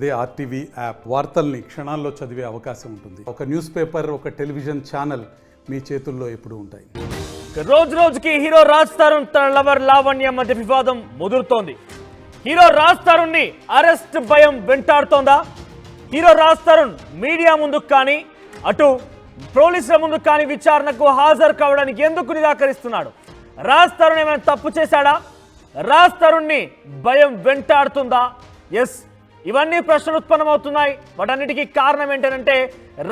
అదే RTV app వార్తల్ని క్షణాల్లో చదివే అవకాశం ఉంటుంది. ఒక న్యూస్ పేపర్, ఒక టెలివిజన్ ఛానల్ మీ చేతుల్లో ఎప్పుడూ ఉంటాయి. రోజు రోజుకి హీరో రాజ్ తరుణ్ తన లవర్ లావణ్య మధ్య వివాదం ముదురుతోంది. హీరో రాజ్ తరుణ్ ని అరెస్ట్ భయం వెంటాడుతోందా? హీరో రాజ్ తరుణ్ మీడియా ముందుకు కానీ అటు పోలీసుల ముందుకు కానీ విచారణకు హాజరు కావడానికి ఎందుకు నిరాకరిస్తున్నాడు? రాజ్ తరుణ్ ఏమైనా తప్పు చేశాడా? రాజ్ తరుణ్ ని భయం వెంటాడుతుందా? ఎస్, ఇవన్నీ ప్రశ్నలు ఉత్పన్నమవుతున్నాయి. వాటన్నిటికీ కారణం ఏంటంటే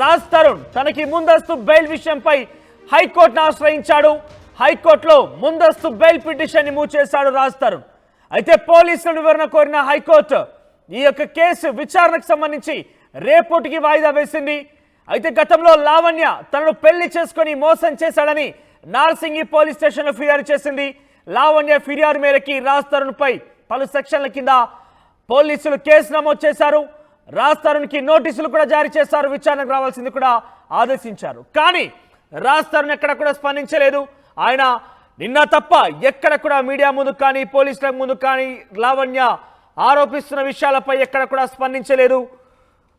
రాజ్ తరుణ్ తనకి ముందస్తు బెయిల్ విషయంపై హైకోర్టును ఆశ్రయించాడు. హైకోర్టులో ముందస్తు బెయిల్ పిటిషన్ ని మూవ్ చేశాడు రాజ్ తరుణ్. అయితే పోలీసుల వివరణ కోరిన హైకోర్టు ఈ యొక్క కేసు విచారణకు సంబంధించి రేపటికి వాయిదా వేసింది. అయితే గతంలో లావణ్య తనను పెళ్లి చేసుకుని మోసం చేశాడని నార్సింగి పోలీస్ స్టేషన్లో ఫిర్యాదు చేసింది. లావణ్య ఫిర్యాదు మేరకి రాజ్ తరుణ్ పై పలు సెక్షన్ల కింద పోలీసులు కేసు నమోదు చేశారు. రాజ్ తరుణ్కి నోటీసులు కూడా జారీ చేశారు. విచారణకు రావాల్సింది కూడా ఆదేశించారు. కానీ రాజ్ తరుణ్ ఎక్కడ కూడా స్పందించలేదు. ఆయన నిన్న తప్ప ఎక్కడ కూడా మీడియా ముందు కానీ పోలీసుల ముందు కానీ లావణ్య ఆరోపిస్తున్న విషయాలపై ఎక్కడ కూడా స్పందించలేదు.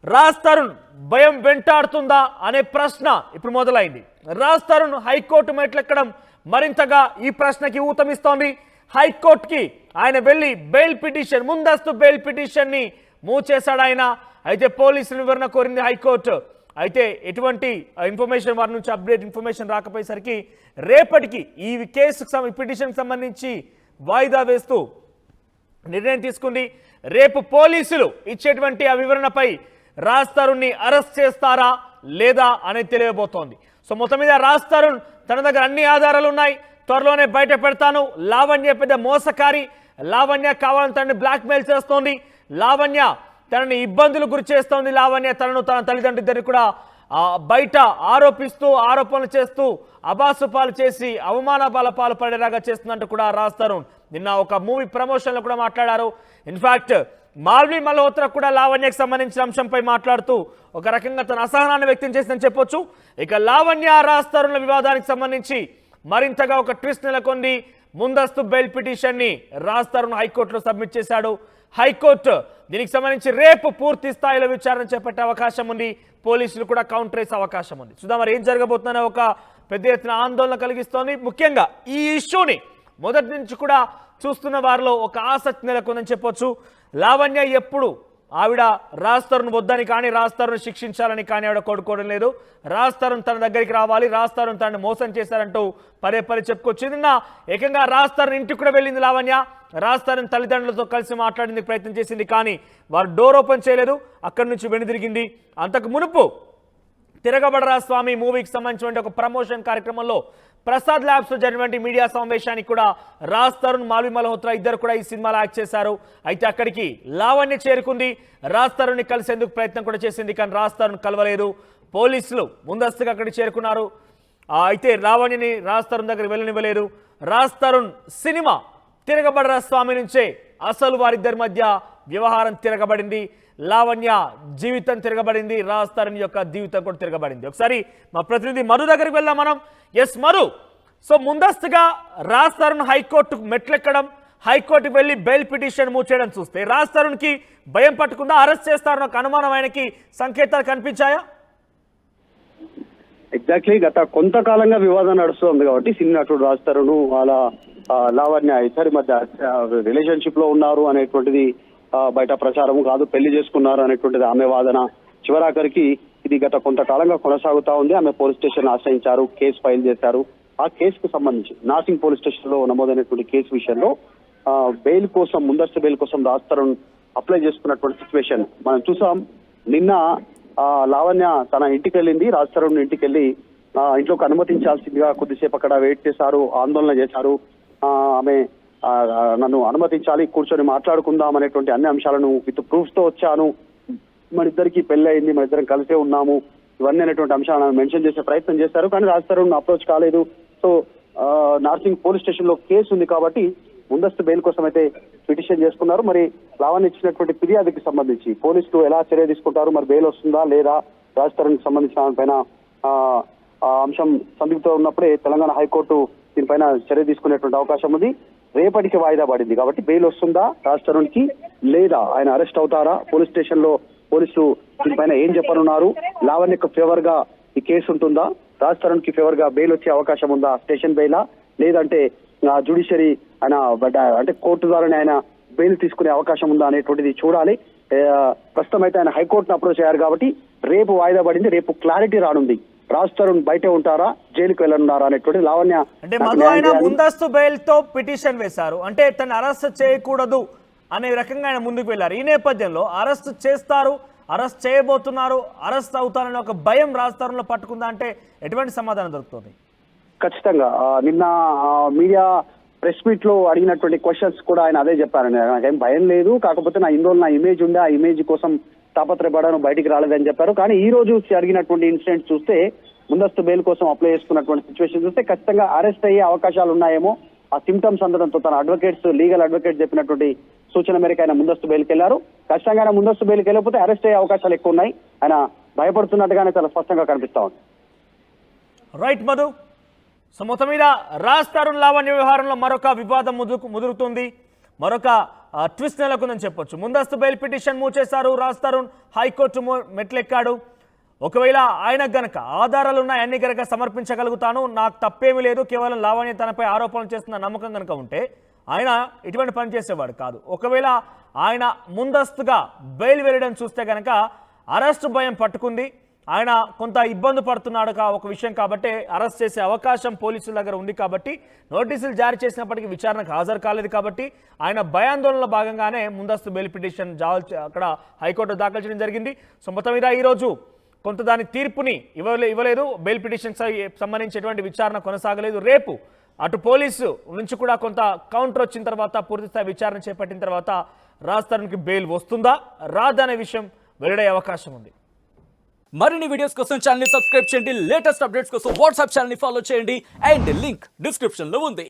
రాజ్ తరుణ్ భయం వెంటాడుతుందా అనే ప్రశ్న ఇప్పుడు మొదలైంది. రాజ్ తరుణ్ హైకోర్టు మెట్లెక్కడం మరింతగా ఈ ప్రశ్నకి ఊతమిస్తోంది. హైకోర్టుకి ఆయన వెళ్ళి బెయిల్ పిటిషన్, ముందస్తు బెయిల్ పిటిషన్ ని మూవ్ చేశాడు ఆయన. అయితే పోలీసుల వివరణ కోరింది హైకోర్టు. అయితే ఎటువంటి ఇన్ఫర్మేషన్ వారి నుంచి అప్డేట్ ఇన్ఫర్మేషన్ రాకపోయేసరికి రేపటికి ఈ కేసుకు పిటిషన్కి సంబంధించి వాయిదా వేస్తూ నిర్ణయం తీసుకుంది. రేపు పోలీసులు ఇచ్చేటువంటి ఆ వివరణపై రాజ్ తరుణ్ని అరెస్ట్ చేస్తారా లేదా అనేది తెలియబోతోంది. సో మొత్తం మీద రాజ్ తరుణ్ తన దగ్గర అన్ని ఆధారాలు ఉన్నాయి, త్వరలోనే బయట పెడతాను, లావణ్య పెద్ద మోసకారి, లావణ్య కావాలని తనని బ్లాక్మెయిల్ చేస్తోంది, లావణ్య తనని ఇబ్బందులు గురి చేస్తోంది, లావణ్య తనను తన తల్లిదండ్రులిద్దరిని కూడా బయట ఆరోపణలు చేస్తూ అబాసుపాలు చేసి అవమానాల పాలు పడేలాగా చేస్తుందంటూ కూడా రాజ్ తరుణ్ నిన్న ఒక మూవీ ప్రమోషన్లో కూడా మాట్లాడారు. ఇన్ఫాక్ట్ మాల్వి మల్హోత్రా కూడా లావణ్యకు సంబంధించిన అంశంపై మాట్లాడుతూ ఒక రకంగా తన అసహనాన్ని వ్యక్తం చేసిందని చెప్పొచ్చు. ఇక లావణ్య రాజ్ తరుణ్ల వివాదానికి సంబంధించి మరింతగా ఒక ట్విస్ట్ నెలకొంది. ముందస్తు బెయిల్ పిటిషన్ ని రాజ్ తరుణ్ హైకోర్టులో సబ్మిట్ చేశాడు. హైకోర్టు దీనికి సంబంధించి రేపు పూర్తి స్థాయిలో విచారణ చేపట్టే అవకాశం ఉంది. పోలీసులు కూడా కౌంటర్ వేసే అవకాశం ఉంది. చూద్దాం మరి ఏం జరగబోతుందనే ఒక పెద్ద ఎత్తున ఆందోళన కలిగిస్తోంది. ముఖ్యంగా ఈ ఇష్యూని మొదటి నుంచి కూడా చూస్తున్న వారిలో ఒక ఆసక్తి నెలకొందని చెప్పొచ్చు. లావణ్య ఎప్పుడు ఆవిడ రాజ్ తరుణ్ వద్దని కానీ రాజ్ తరుణ్ శిక్షించాలని కానీ ఆవిడ కోరుకోవడం లేదు. రాజ్ తరుణ్ తన దగ్గరికి రావాలి, రాజ్ తరుణ్ తనని మోసం చేశారంటూ పదే చెప్పుకొచ్చింది. నిన్న ఏకంగా రాజ్ తరుణ్ ఇంటికి కూడా వెళ్ళింది లావణ్య. రాజ్ తరుణ్ తల్లిదండ్రులతో కలిసి మాట్లాడేందుకు ప్రయత్నం చేసింది, కానీ వారు డోర్ ఓపెన్ చేయలేదు. అక్కడి నుంచి వెనుదిరిగింది. అంతకు మునుపు తిరగబడరా స్వామి మూవీకి సంబంధించిన ఒక ప్రమోషన్ కార్యక్రమంలో ప్రసాద్ ల్యాబ్స్ లో జరిగినటువంటి మీడియా సమావేశానికి కూడా రాజ్ తరుణ్, మాల్వి మల్హోత్రా ఇద్దరు కూడా ఈ సినిమాలో యాక్ట్ చేశారు. అయితే అక్కడికి లావణ్య చేరుకుంది. రాజ్ తరుణ్ ని కలిసేందుకు ప్రయత్నం కూడా చేసింది, కానీ రాజ్ తరుణ్ కలవలేదు. పోలీసులు ముందస్తుగా అక్కడికి చేరుకున్నారు. అయితే లావణ్యని రాజ్ తరుణ్ దగ్గర వెళ్ళనివ్వలేదు. రాజ్ తరుణ్ సినిమా తిరగబడరా స్వామి నుంచే అసలు వారిద్దరి మధ్య వ్యవహారం తిరగబడింది. లావణ్య జీవితం తిరగబడింది, రాజ్ తరుణ్ యొక్క జీవితం కూడా తిరగబడింది. ఒకసారి మా ప్రతినిధి మధు దగ్గరికి వెళ్దాం మనం. ఎస్ మధు, సో ముందస్తుగా రాజ్ తరుణ్ హైకోర్టు మెట్లెక్కడం, హైకోర్టుకు వెళ్ళి బెయిల్ పిటిషన్ మూవ్ చేయడం చూస్తే రాజ్ తరుణ్ కి భయం పట్టుకుందా? అరెస్ట్ చేస్తారన్న ఒక అనుమానం ఆయనకి సంకేతాలు కనిపించాయా? ఎగ్జాక్ట్లీ గత కొంతకాలంగా వివాదం నడుస్తుంది కాబట్టి సినీ నటుడు రాజ్ తరుణ్ వాళ్ళ లావణ్య ఇద్దరి మధ్య రిలేషన్షిప్ లో ఉన్నారు అనేటువంటిది బయట ప్రచారం కాదు, పెళ్లి చేసుకున్నారు అనేటువంటిది ఆమె వాదన. చివరాఖరికి ఇది గత కొంతకాలంగా కొనసాగుతా ఉంది. ఆమె పోలీస్ స్టేషన్ ఆశ్రయించారు, కేసు ఫైల్ చేశారు. ఆ కేసుకు సంబంధించి నార్సింగ్ పోలీస్ స్టేషన్ లో నమోదైనటువంటి కేసు విషయంలో బెయిల్ కోసం, ముందస్తు బెయిల్ కోసం రాజ్ తరుణ్ అప్లై చేసుకున్నటువంటి సిచ్యువేషన్ మనం చూసాం. నిన్న లావణ్య తన ఇంటికి వెళ్ళింది. రాజ్ తరుణ్ ఇంటికి వెళ్ళి ఇంట్లోకి అనుమతించాల్సిందిగా కొద్దిసేపు అక్కడ వెయిట్ చేశారు, ఆందోళన చేశారు. ఆమె నన్ను అనుమతించాలి, కూర్చొని మాట్లాడుకుందాం అనేటువంటి అన్ని అంశాలను విత్ ప్రూఫ్స్ తో వచ్చాను, మన ఇద్దరికి పెళ్లి అయింది, మన ఇద్దరం కలిసే ఉన్నాము, ఇవన్నీ అనేటువంటి అంశాలను మెన్షన్ చేసే ప్రయత్నం చేశారు. కానీ రాజ్ తరుణ్ అప్రోచ్ కాలేదు. సో నార్సింగ్ పోలీస్ స్టేషన్ లో కేసు ఉంది కాబట్టి ముందస్తు బెయిల్ కోసం అయితే పిటిషన్ చేసుకున్నారు. మరి లావణ్య ఇచ్చినటువంటి ఫిర్యాదుకి సంబంధించి పోలీసులు ఎలా చర్య తీసుకుంటారు, మరి బెయిల్ వస్తుందా లేదా, రాజ్ తరుణ్ కి సంబంధించిన పైన అంశం సందిగ్ధంతో ఉన్నప్పుడే తెలంగాణ హైకోర్టు దీనిపైన చర్య తీసుకునేటువంటి అవకాశం ఉంది. రేపటికి వాయిదా పడింది కాబట్టి బెయిల్ వస్తుందా రాజ్ తరుణ్ కి లేదా ఆయన అరెస్ట్ అవుతారా? పోలీస్ స్టేషన్ లో పోలీసులు దీనిపైన ఏం చెప్పనున్నారు? లావణ్యకు ఫేవర్ గా ఈ కేసు ఉంటుందా? రాజ్ తరుణ్ కి ఫేవర్ గా బెయిల్ వచ్చే అవకాశం ఉందా? స్టేషన్ బెయిలా లేదంటే జ్యుడిషియరీ ఆయన అంటే కోర్టు ద్వారానే ఆయన బెయిల్ తీసుకునే అవకాశం ఉందా అనేటువంటిది చూడాలి. ప్రస్తుతం అయితే ఆయన హైకోర్టును అప్రోచ్ అయ్యారు కాబట్టి రేపు వాయిదా పడింది. రేపు క్లారిటీ రానుంది. రాజ్ తరుణ్ బయటే ఉంటారా, జైలుకి వెళ్ళనున్నారా అనేటువంటి లావణ్య. అంటే మధు ఆయన ముందస్తు బెయిల్ తో పిటిషన్ వేశారు, అంటే తను అరెస్ట్ చేయకూడదు అనే రకంగా ఆయన ముందుకు వెళ్ళారు. ఈ నేపథ్యంలో అరెస్ట్ చేస్తారు, అరెస్ట్ చేయబోతున్నారు, అరెస్ట్ అవుతారని ఒక భయం రాజ్ తరుణ్లో పట్టుకుందా అంటే ఎటువంటి సమాధానం దొరుకుతుంది? ఖచ్చితంగా నిన్న మీడియా ప్రెస్ మీట్ లో అడిగినటువంటి క్వశ్చన్స్ కూడా ఆయన అదే చెప్పారండి. నాకేం భయం లేదు, కాకపోతే నా ఇన్ని రోజులు నా ఇమేజ్ ఉంది, ఆ ఇమేజ్ కోసం తాపత్రయపడను, బయటికి రాలేదని చెప్పారు. కానీ ఈ రోజు జరిగినటువంటి ఇన్సిడెంట్ చూస్తే, ముందస్తు బెయిల్ కోసం అప్లై చేసుకున్నటువంటి సిచ్యువేషన్ చూస్తే ఖచ్చితంగా అరెస్ట్ అయ్యే అవకాశాలు ఉన్నాయేమో. ఆ సిమ్టమ్స్ అందడంతో తన అడ్వకేట్స్, లీగల్ అడ్వకేట్ చెప్పినటువంటి సూచన మేరకు ఆయన ముందస్తు బెయిల్కి వెళ్లారు. ఖచ్చితంగా ఆయన ముందస్తు బెయిల్కి వెళ్ళకపోతే అరెస్ట్ అయ్యే అవకాశాలు ఎక్కువ ఉన్నాయి. ఆయన భయపడుతున్నట్టుగానే చాలా స్పష్టంగా కనిపిస్తా ఉంది. రైట్ మధు. సో మొత్తం మీద రాజ్ తరుణ్ లావణ్య వ్యవహారంలో మరొక వివాదం ముదురుతుంది, మరొక ట్విస్ట్ నెలకొందని చెప్పొచ్చు. ముందస్తు బెయిల్ పిటిషన్ మూవ్ చేశారు రాజ్ తరుణ్, హైకోర్టు మెట్లెక్కాడు. ఒకవేళ ఆయనకు గనక ఆధారాలు ఉన్నాయి, అన్ని గనక సమర్పించగలుగుతాను, నాకు తప్పేమీ లేదు, కేవలం లావణ్య తనపై ఆరోపణలు చేస్తున్న నమ్మకం కనుక ఉంటే ఆయన ఇటువంటి పని చేసేవాడు కాదు. ఒకవేళ ఆయన ముందస్తుగా బెయిల్ వెళ్ళడం చూస్తే గనక అరెస్టు భయం పట్టుకుంది, ఆయన కొంత ఇబ్బంది పడుతున్నాడు ఒక విషయం కాబట్టి అరెస్ట్ చేసే అవకాశం పోలీసుల దగ్గర ఉంది కాబట్టి, నోటీసులు జారీ చేసినప్పటికీ విచారణకు హాజరు కాలేదు కాబట్టి ఆయన భయాందోళనలో భాగంగానే ముందస్తు బెయిల్ పిటిషన్ అక్కడ హైకోర్టు దాఖలు చేయడం జరిగింది. సో మొత్తం మీద ఈరోజు కొంత దాని తీర్పుని ఇవ్వలేదు. బెయిల్ పిటిషన్ సంబంధించి ఎటువంటి విచారణ కొనసాగలేదు. రేపు అటు పోలీసు నుంచి కూడా కొంత కౌంటర్ వచ్చిన తర్వాత, పూర్తిస్థాయి విచారణ చేపట్టిన తర్వాత రాజ్ తరుణ్కి బెయిల్ వస్తుందా రాదనే విషయం వెల్లడే అవకాశం ఉంది. మరిన్ని వీడియోస్ కోసం ఛానల్ ని సబ్స్క్రైబ్ చేయండి, లేటెస్ట్ అప్డేట్స్ కోసం వాట్సాప్ ఛానల్ ని ఫాలో చేయండి అండ్ లింక్ డిస్క్రిప్షన్ లో ఉంది.